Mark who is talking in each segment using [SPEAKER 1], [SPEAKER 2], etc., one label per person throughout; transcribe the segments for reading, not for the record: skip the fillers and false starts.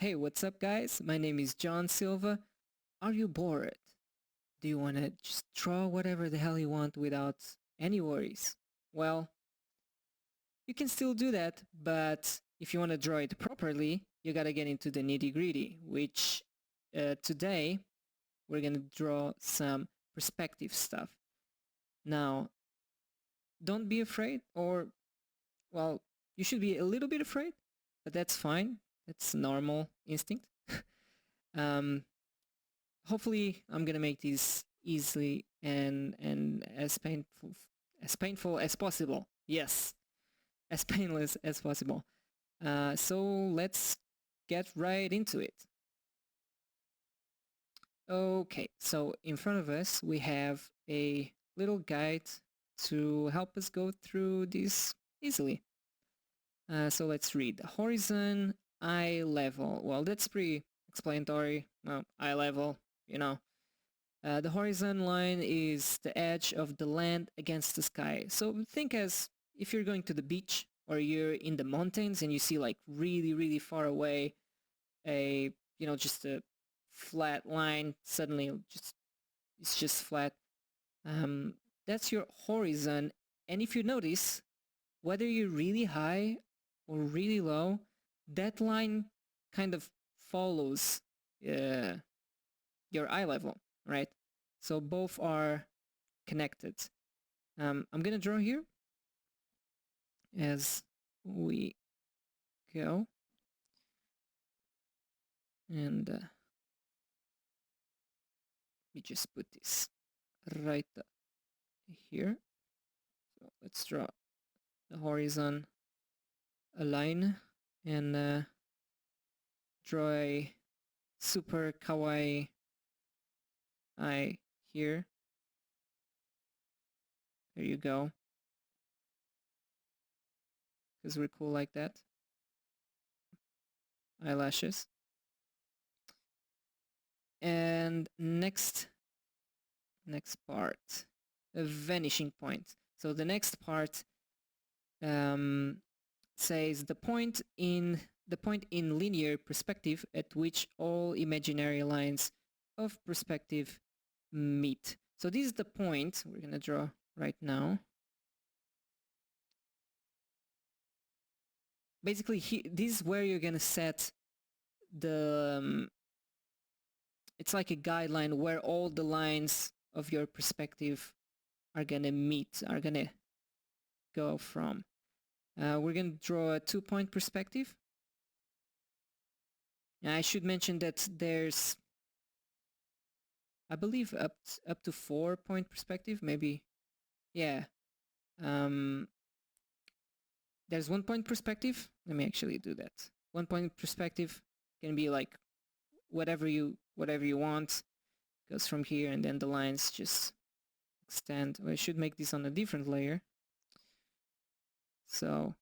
[SPEAKER 1] Hey, what's up guys? My name is John Silva. Are you bored? Do you want to just draw whatever the hell you want without any worries? Well, you can still do that, but if you want to draw it properly, you gotta get into the nitty-gritty, which today we're gonna draw some perspective stuff. Now, don't be afraid, or, well, you should be a little bit afraid, but that's fine. That's normal instinct. um, Hopefully I'm gonna make this easily and as painful as possible. Yes, as painless as possible. So let's get right into it. Okay, so in front of us we have a little guide to help us go through this easily. So let's read. Horizon, eye level. Well, that's pretty explanatory. Well, eye level, you know. The horizon line is the edge of the land against the sky. So think as if you're going to the beach or you're in the mountains and you see like really, really far away just a flat line. Suddenly it's just flat. That's your horizon. And if you notice, whether you're really high or really low, that line kind of follows your eye level, right? So both are connected. I'm gonna draw here as we go, and we just put this right here. So let's draw the horizon, a line, and draw a super kawaii eye here. There you go. Because we're cool like that. Eyelashes. And next part, a vanishing point. So the next part says the point in linear perspective at which all imaginary lines of perspective meet. So this is the point we're gonna draw right now. Basically, this is where you're gonna set the it's like a guideline where all the lines of your perspective are gonna meet, are gonna go from. We're gonna draw a 2-point perspective. I should mention that there's, I believe, up to 4-point perspective, maybe. Yeah. There's 1-point perspective. Let me actually do that. 1-point perspective can be like whatever you want. Goes from here, and then the lines just extend. Well, I should make this on a different layer. So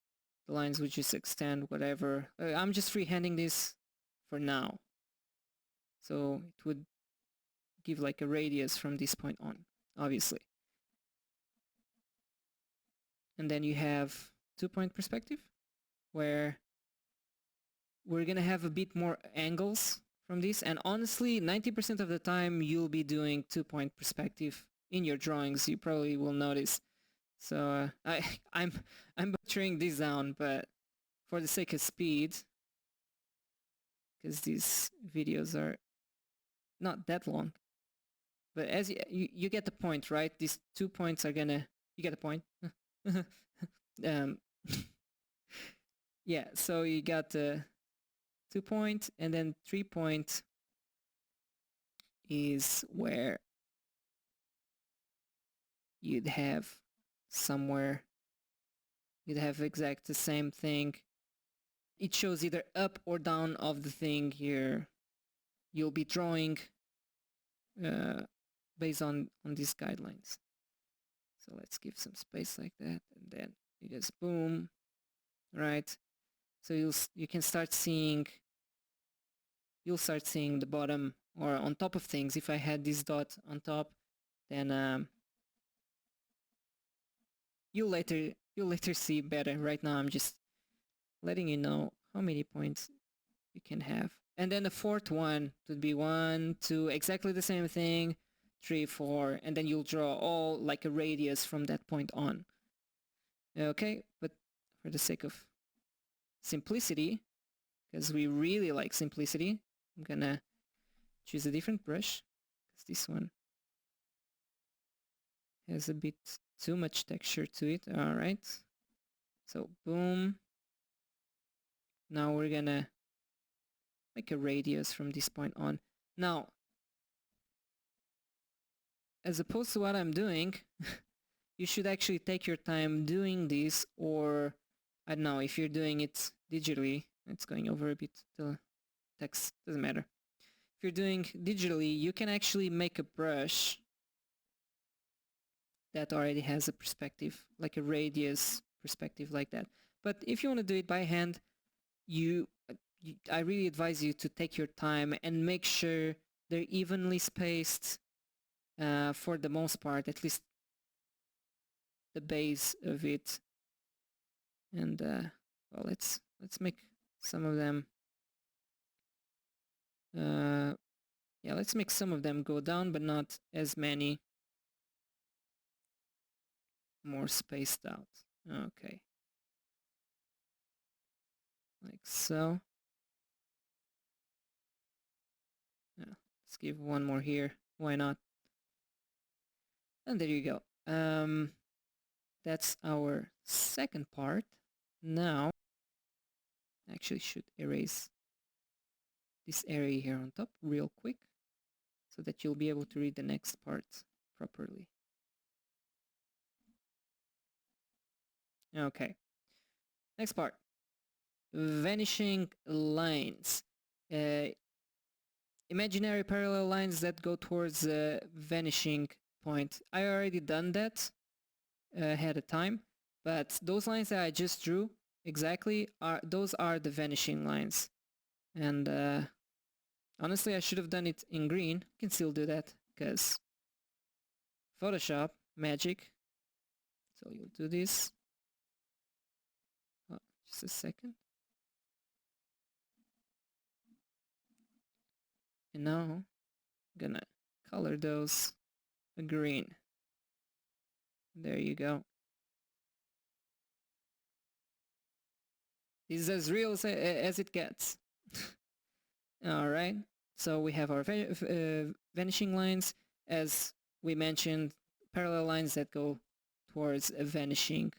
[SPEAKER 1] the lines would just extend whatever. I'm just freehanding this for now. So it would give like a radius from this point on, obviously. And then you have 2-point perspective, where we're gonna have a bit more angles from this. And honestly, 90% of the time you'll be doing 2-point perspective in your drawings. You probably will notice. So I'm butchering this down, but for the sake of speed, because these videos are not that long, but as you get the point, right? These 2 points are gonna, you get the point. Yeah, so you got 2-point, and then 3-point is where you'd have somewhere, you'd have exact the same thing. It shows either up or down of the thing here. You'll be drawing based on these guidelines. So let's give some space like that, and then you just boom, right? So you can start seeing, you'll start seeing the bottom or on top of things. If I had this dot on top, then you'll later see better. Right now I'm just letting you know how many points you can have. And then the fourth one would be 1, 2, exactly the same thing, 3, 4, and then you'll draw all like a radius from that point on. Okay, but for the sake of simplicity, because we really like simplicity, I'm gonna choose a different brush, because this one has a bit too much texture to it. All right, so boom. Now we're gonna make a radius from this point on. Now, as opposed to what I'm doing, you should actually take your time doing this, or I don't know, if you're doing it digitally, it's going over a bit, the text doesn't matter. If you're doing digitally, you can actually make a brush that already has a perspective, like a radius perspective like that. But if you want to do it by hand, I really advise you to take your time and make sure they're evenly spaced for the most part, at least the base of it. And well, let's make some of them. Yeah, let's make some of them go down, but not as many. More spaced out. Okay. Like so. Yeah, let's give one more here. Why not? And there you go. That's our second part. Now, actually should erase this area here on top real quick so that you'll be able to read the next part properly. Okay. Next part. Vanishing lines. Imaginary parallel lines that go towards the vanishing point. I already done that ahead of time, but those lines that I just drew exactly those are the vanishing lines. And honestly, I should have done it in green. I can still do that because Photoshop magic. So you'll do this. Oh, just a second. And now I'm gonna color those a green. There you go. This is as real as it gets. All right. So we have our vanishing lines, as we mentioned, parallel lines that go towards a vanishing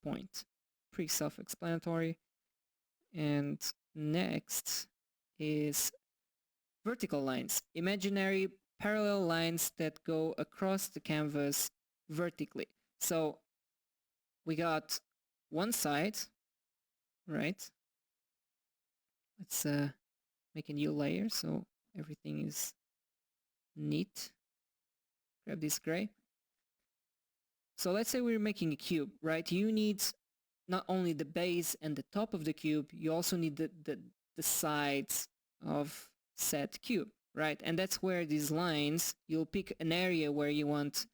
[SPEAKER 1] point. Pretty self-explanatory. And next is vertical lines, imaginary parallel lines that go across the canvas vertically. So we got one side, right? Let's make a new layer so everything is neat. Grab this gray. So let's say we're making a cube, right? You need not only the base and the top of the cube, you also need the sides of said cube, right? And that's where these lines, you'll pick an area where you want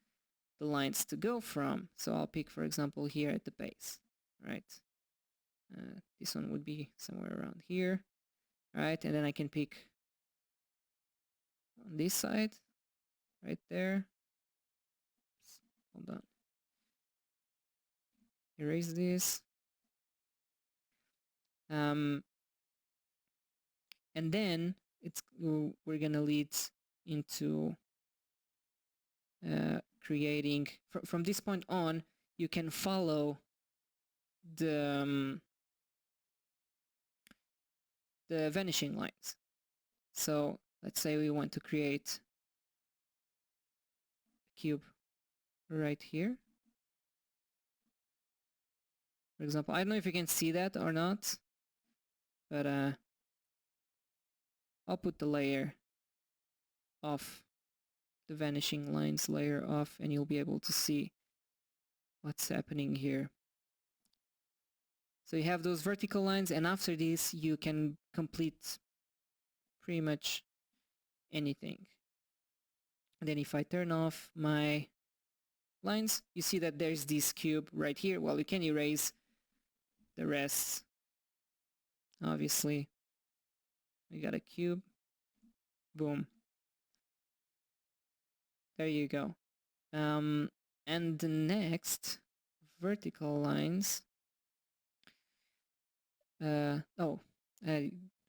[SPEAKER 1] the lines to go from. So I'll pick, for example, here at the base, right? This one would be somewhere around here, right? And then I can pick on this side, right there. Hold on. Erase this. And then we're gonna lead into creating, from this point on, you can follow the vanishing lines. So let's say we want to create a cube right here. For example, I don't know if you can see that or not, but I'll put the layer off, the vanishing lines layer off, and you'll be able to see what's happening here. So you have those vertical lines, and after this you can complete pretty much anything. And then if I turn off my lines, you see that there's this cube right here. Well, you can erase the rest, obviously. We got a cube. Boom. There you go. And the next vertical lines. I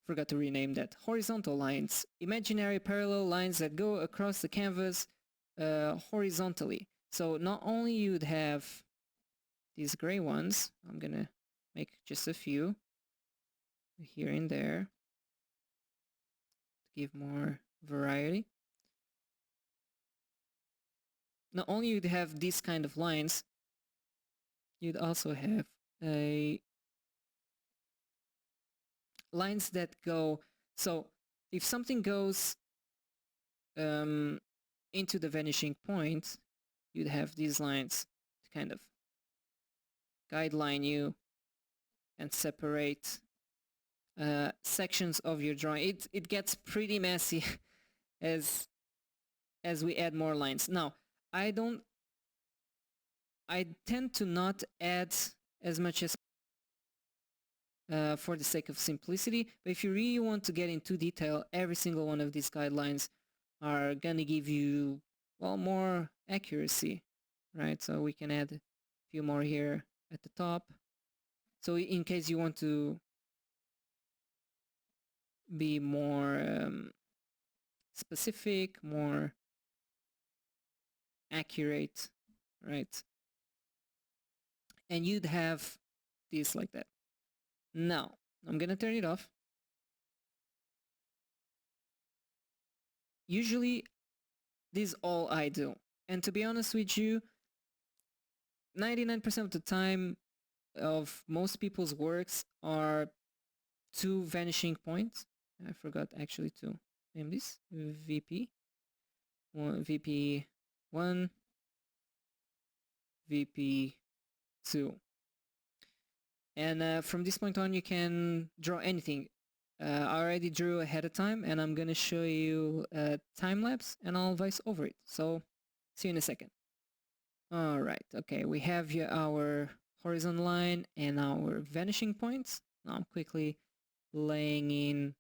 [SPEAKER 1] forgot to rename that. Horizontal lines. Imaginary parallel lines that go across the canvas horizontally. So not only you'd have these gray ones, I'm gonna make just a few here and there to give more variety. Not only you'd have these kind of lines, you'd also have lines that go, so if something goes into the vanishing point, you'd have these lines to kind of guideline you and separate sections of your drawing. It gets pretty messy as we add more lines. Now, I tend to not add as much as for the sake of simplicity, but if you really want to get into detail, every single one of these guidelines are gonna give you, well, more accuracy, right? So we can add a few more here at the top. So in case you want to be more specific, more accurate, right? And you'd have this like that. Now, I'm gonna turn it off. Usually, this is all I do. And to be honest with you, 99% of the time of most people's works are two vanishing points. I forgot actually to name this. VP. VP1, VP2. And from this point on, you can draw anything. I already drew ahead of time, and I'm gonna show you a time lapse, and I'll voice over it. So, see you in a second. All right. Okay, we have here our horizontal line and our vanishing points. Now I'm quickly laying in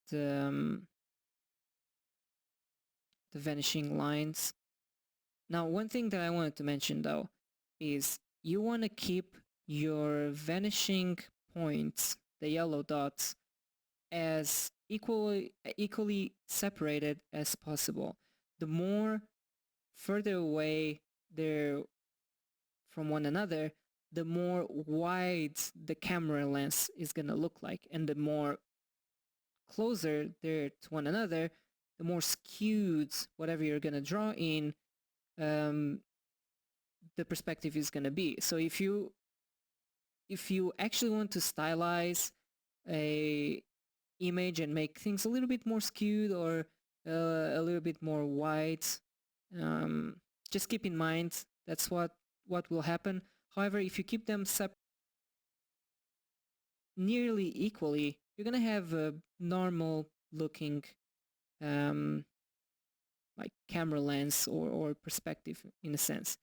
[SPEAKER 1] the vanishing lines. Now, one thing that I wanted to mention though is you want to keep your vanishing points, the yellow dots, as equally separated as possible. The more further away they're from one another, the more wide the camera lens is gonna look like, and the more closer they're to one another, the more skewed whatever you're gonna draw in the perspective is gonna be. So if you actually want to stylize a image and make things a little bit more skewed or a little bit more wide, just keep in mind that's what will happen. However, if you keep them nearly equally, you're gonna have a normal looking like camera lens or perspective in a sense.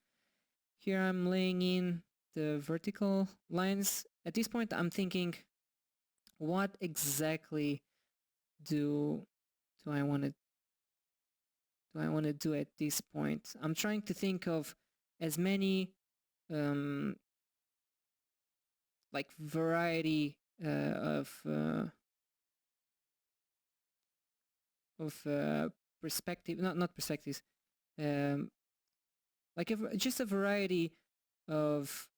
[SPEAKER 1] Here I'm laying in the vertical lines. At this point I'm thinking, what exactly do I want to do at this point? I'm trying to think of as many like variety of perspective, not perspectives, like just a variety of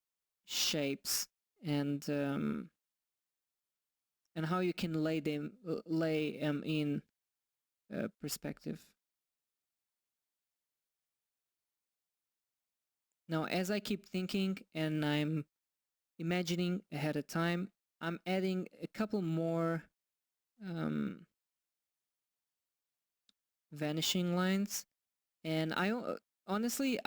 [SPEAKER 1] shapes and how you can lay them in perspective. Now, as I keep thinking and I'm imagining ahead of time, I'm adding a couple more vanishing lines, and I honestly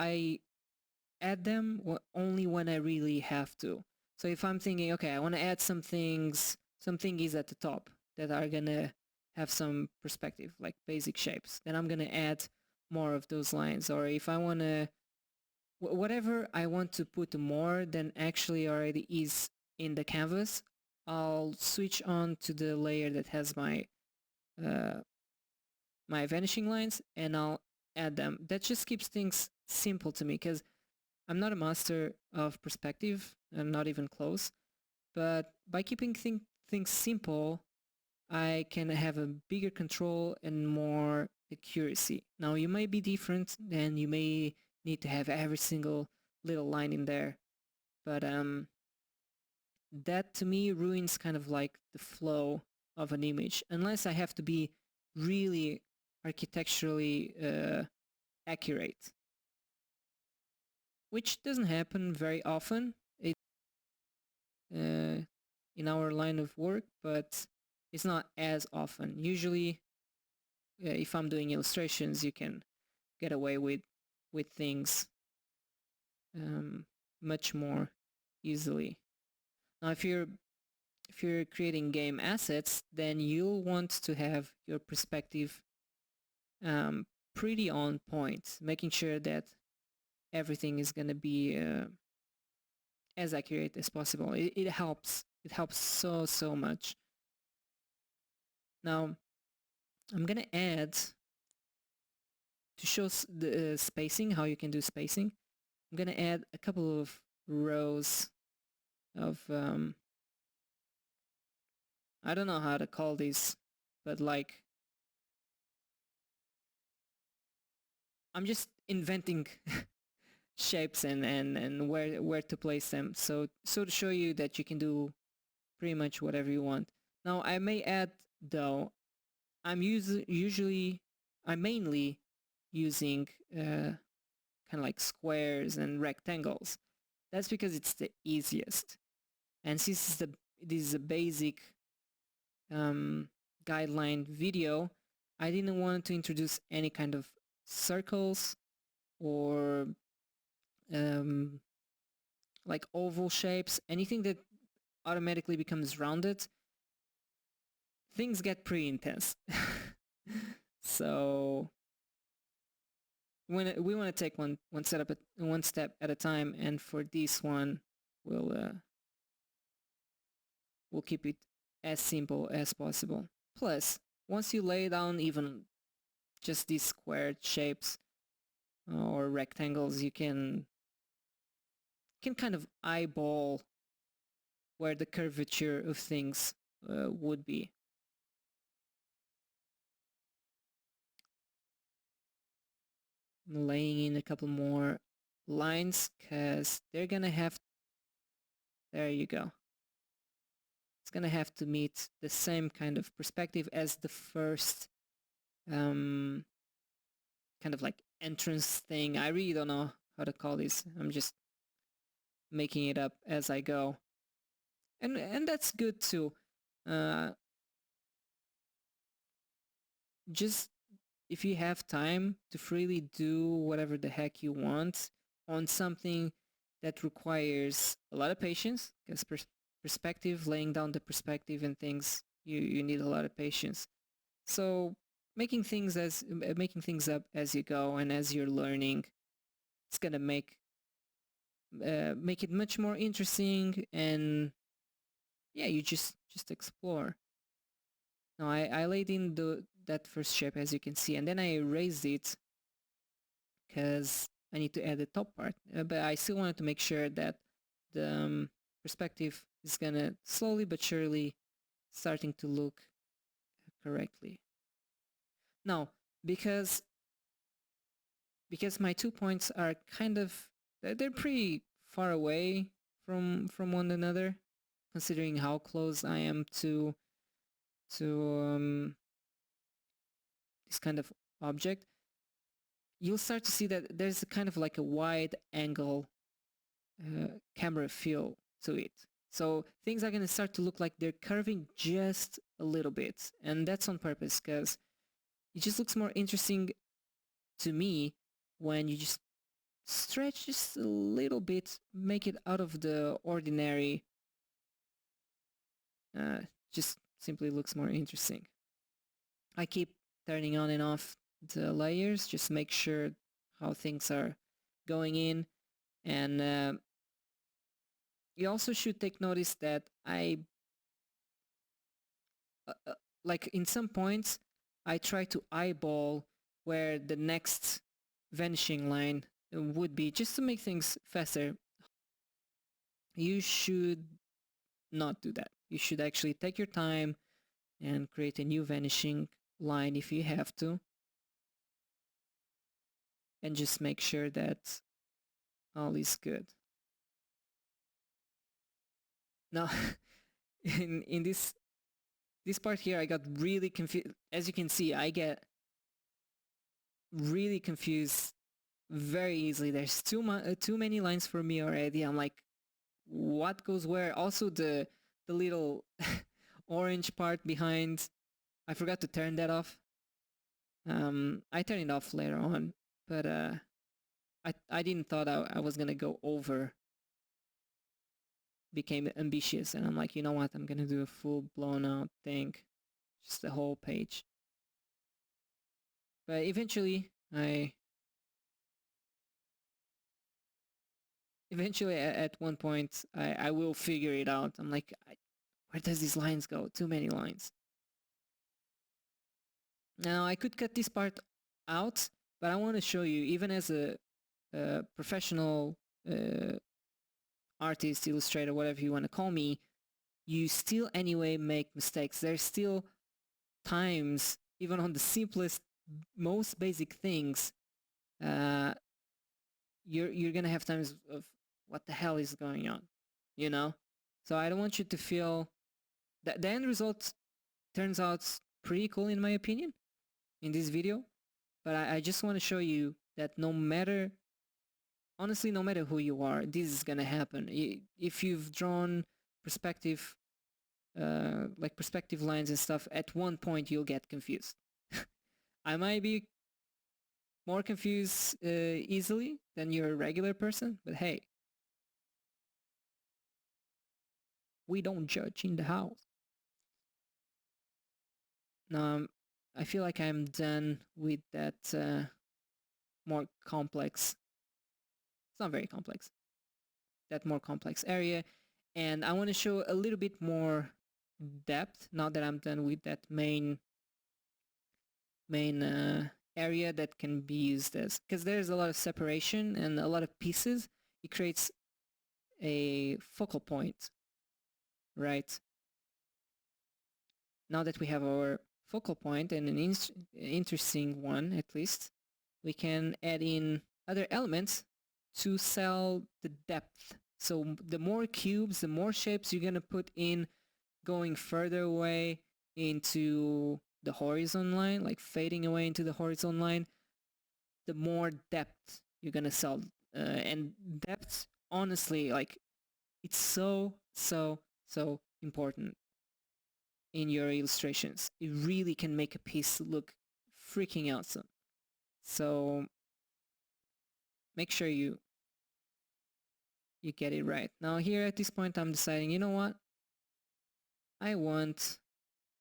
[SPEAKER 1] add them only when I really have to. So if I'm thinking, okay, I want to add some thingies at the top that are gonna have some perspective, like basic shapes, then I'm gonna add more of those lines. Or if I want to, whatever I want to put more than actually already is in the canvas, I'll switch on to the layer that has my my vanishing lines and I'll add them. That just keeps things simple to me because I'm not a master of perspective. I'm not even close. But by keeping things simple, I can have a bigger control and more accuracy. Now, you may be different and you may need to have every single little line in there. But that to me ruins kind of like the flow of an image unless I have to be really architecturally accurate, which doesn't happen very often uh, in our line of work, but it's not as often. Usually, if I'm doing illustrations, you can get away with things um, much more easily. Now, if you're creating game assets, then you'll want to have your perspective pretty on point, making sure that everything is going to be as accurate as possible. It helps. It helps so much. Now, I'm going to add, to show the spacing, how you can do spacing, I'm going to add a couple of rows of, I don't know how to call these, but like, I'm just inventing shapes and where to place them. So to show you that you can do pretty much whatever you want. Now I may add though, I'm mainly using kind of like squares and rectangles. That's because it's the easiest. And since this is a basic guideline video, I didn't want to introduce any kind of circles or like oval shapes, anything that automatically becomes rounded. Things get pretty intense. So when we want to take one step at a time, and for this one, we'll keep it as simple as possible. Plus, once you lay down even just these squared shapes or rectangles, you can kind of eyeball where the curvature of things would be. I'm laying in a couple more lines because they're gonna have, there you go. It's gonna have to meet the same kind of perspective as the first kind of like entrance thing. I really don't know how to call this. I'm just making it up as I go. And that's good too. Just if you have time to freely do whatever the heck you want on something that requires a lot of patience, because perspective, laying down the perspective and things, you need a lot of patience. So making things up as you go and as you're learning, it's gonna make it much more interesting, and yeah, you just explore. Now I laid in that first shape, as you can see, and then I erased it because I need to add the top part, but I still wanted to make sure that the perspective is gonna slowly but surely starting to look correctly. Now, because my 2 points are kind of, they're pretty far away from one another, considering how close I am to this kind of object, you'll start to see that there's a kind of like a wide angle camera feel to it. So things are going to start to look like they're curving just a little bit, and that's on purpose because it just looks more interesting to me when you just stretch just a little bit, make it out of the ordinary. Just simply looks more interesting. I keep turning on and off the layers, just make sure how things are going in. And you also should take notice that I like in some points I try to eyeball where the next vanishing line would be, just to make things faster. You should not do that. You should actually take your time and create a new vanishing line if you have to, and just make sure that all is good. Now, in this part here, I got really confused. As you can see, I get really confused very easily. There's too many lines for me already. I'm like, what goes where? Also, the little orange part behind, I forgot to turn that off. I turn it off later on, but I didn't thought I was gonna go over. Became ambitious, and I'm like, you know what? I'm gonna do a full blown out thing, just the whole page. But eventually, at one point, I will figure it out. I'm like, where does these lines go? Too many lines. Now I could cut this part out, but I want to show you, even as a professional artist, illustrator, whatever you want to call me, you still anyway make mistakes. There's still times, even on the simplest, most basic things, you're gonna have times of what the hell is going on, you know? So I don't want you to feel that the end result turns out pretty cool in my opinion in this video, but I just want to show you that no matter, honestly, no matter who you are, this is gonna happen. If you've drawn perspective, like perspective lines and stuff, at one point you'll get confused. I might be more confused easily than your regular person, but hey, we don't judge in the house. Now, I feel like I'm done with that more complex, it's not very complex, that more complex area. And I want to show a little bit more depth now that I'm done with that main area that can be used as, because there's a lot of separation and a lot of pieces. It creates a focal point, right? Now that we have our focal point, and an interesting one at least, we can add in other elements to sell the depth. So the more cubes, the more shapes you're gonna put in going further away into the horizon line, like fading away into the horizon line, the more depth you're gonna sell. And depth, honestly, like, it's so important in your illustrations. It really can make a piece look freaking awesome. So make sure you get it right. Now here at this point I'm deciding, you know what? I want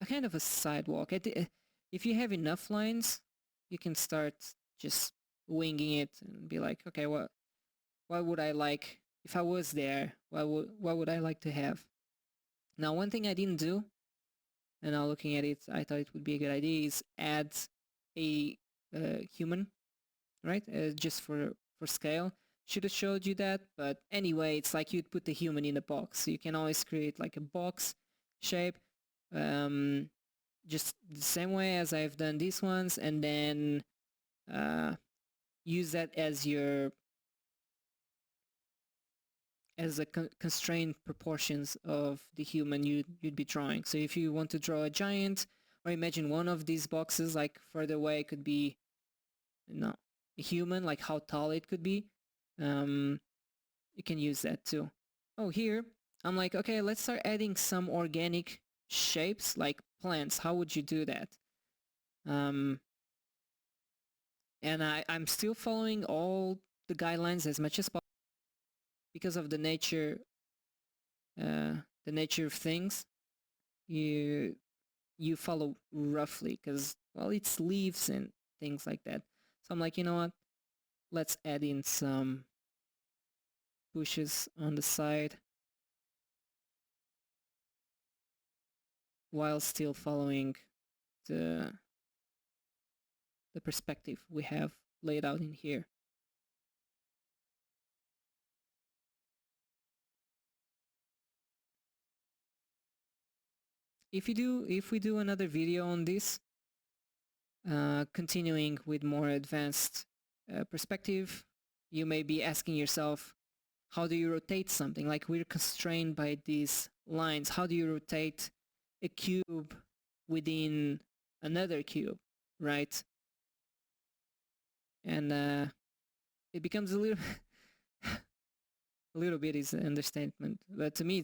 [SPEAKER 1] a kind of a sidewalk. If you have enough lines, you can start just winging it and be like, okay, what would I like if I was there? What would I like to have? Now, one thing I didn't do, and now looking at it, I thought it would be a good idea, is add a human, right? Just for scale. Should have showed you that, but anyway, it's like you'd put the human in a box. So you can always create like a box shape, just the same way as I've done these ones, and then use that as your constrained proportions of the human you'd be drawing. So if you want to draw a giant, or imagine one of these boxes like further away could be, no, a human, like how tall it could be. You can use that too. Oh, here I'm like, okay, let's start adding some organic shapes like plants. How would you do that? And I'm still following all the guidelines as much as possible because of the nature of things. You follow roughly because, well, it's leaves and things like that. So I'm like, you know what? Let's add in some bushes on the side while still following the the perspective we have laid out in here. If we do another video on this, continuing with more advanced perspective, you may be asking yourself, how do you rotate something? Like, we're constrained by these lines. How do you rotate a cube within another cube, right? And it becomes a little bit is an understatement, but to me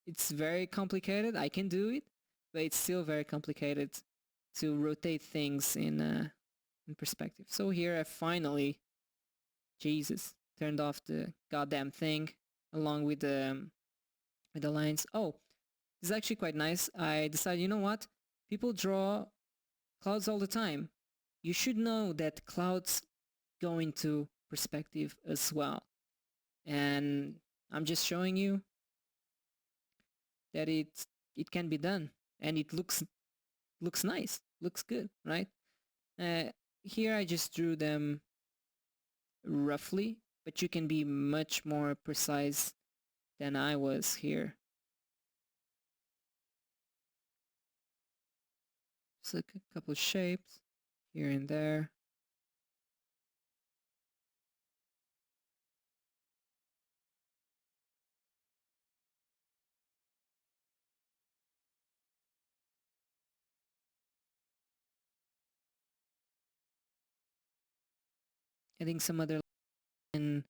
[SPEAKER 1] it's very complicated. I can do it, but it's still very complicated to rotate things in perspective. So here I finally, Jesus, turned off the goddamn thing along with the lines. Oh, this is actually quite nice. I decided, you know what? People draw clouds all the time. You should know that clouds go into perspective as well. And I'm just showing you that it can be done, and it looks nice, looks good, right? Here I just drew them roughly, but you can be much more precise than I was here. Just like a couple of shapes here and there. Adding some other line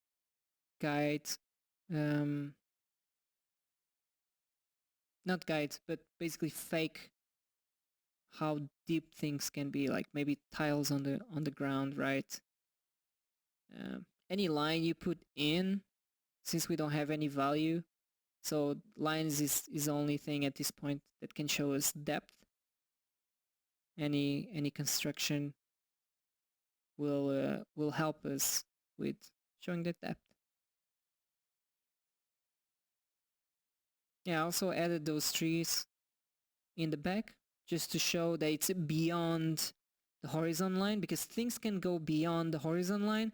[SPEAKER 1] guides, not guides, but basically fake how deep things can be, like maybe tiles on the ground, right? Any line you put in, since we don't have any value, so lines is the only thing at this point that can show us depth. Any construction will help us with showing the depth. Yeah, I also added those trees in the back just to show that it's beyond the horizon line, because things can go beyond the horizon line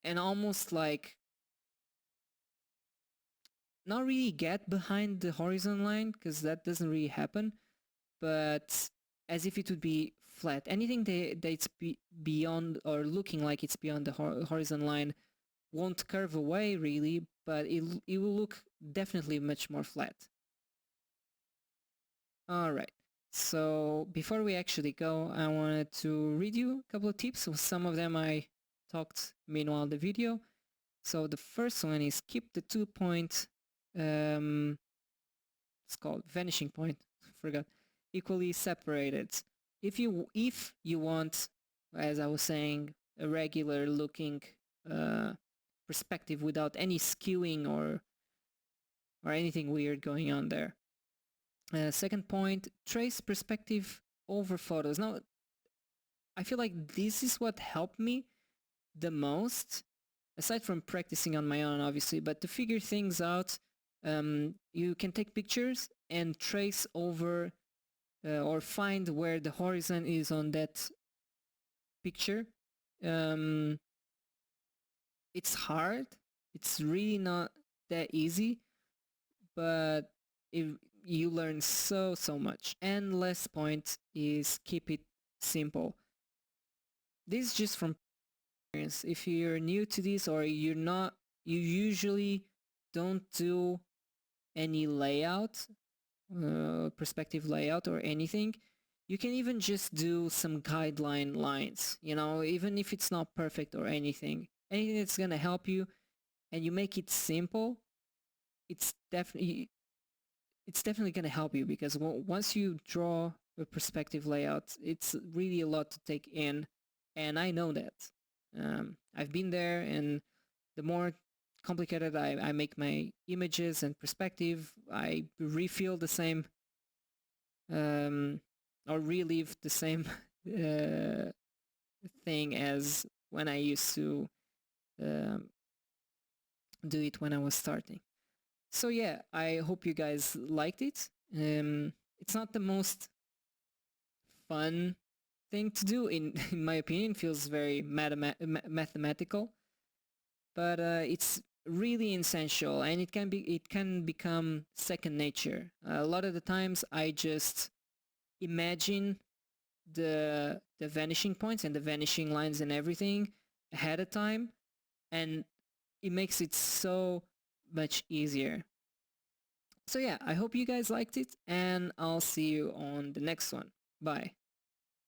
[SPEAKER 1] and almost like not really get behind the horizon line, because that doesn't really happen, but as if it would be flat. Anything that's beyond or looking like it's beyond the horizon line won't curve away really, but it will look definitely much more flat. Alright, so before we actually go, I wanted to read you a couple of tips. So some of them I talked meanwhile the video. So the first one is keep the 2 point, it's called vanishing point, forgot, equally separated. If you want, as I was saying, a regular looking perspective without any skewing or anything weird going on there. Second point, trace perspective over photos. Now, I feel like this is what helped me the most, aside from practicing on my own, obviously, but to figure things out, you can take pictures and trace over or find where the horizon is on that picture. It's hard. It's really not that easy, but you learn so much. And last point is keep it simple. This is just from experience. If you're new to this or you're not, you usually don't do any layout, perspective layout or anything, you can even just do some guideline lines, you know, even if it's not perfect or anything that's gonna help you, and you make it simple, it's definitely gonna help you, because once you draw a perspective layout, it's really a lot to take in, and I know that. I've been there, and the more complicated I make my images and perspective, I refill the same or relive the same thing as when I used to do it when I was starting. So yeah, I hope you guys liked it. It's not the most fun thing to do. In my opinion, feels very mathematical, but it's really essential, and it can become second nature. A lot of the times, I just imagine the vanishing points and the vanishing lines and everything ahead of time, and it makes it so much easier. So yeah, I hope you guys liked it, and I'll see you on the next one. Bye.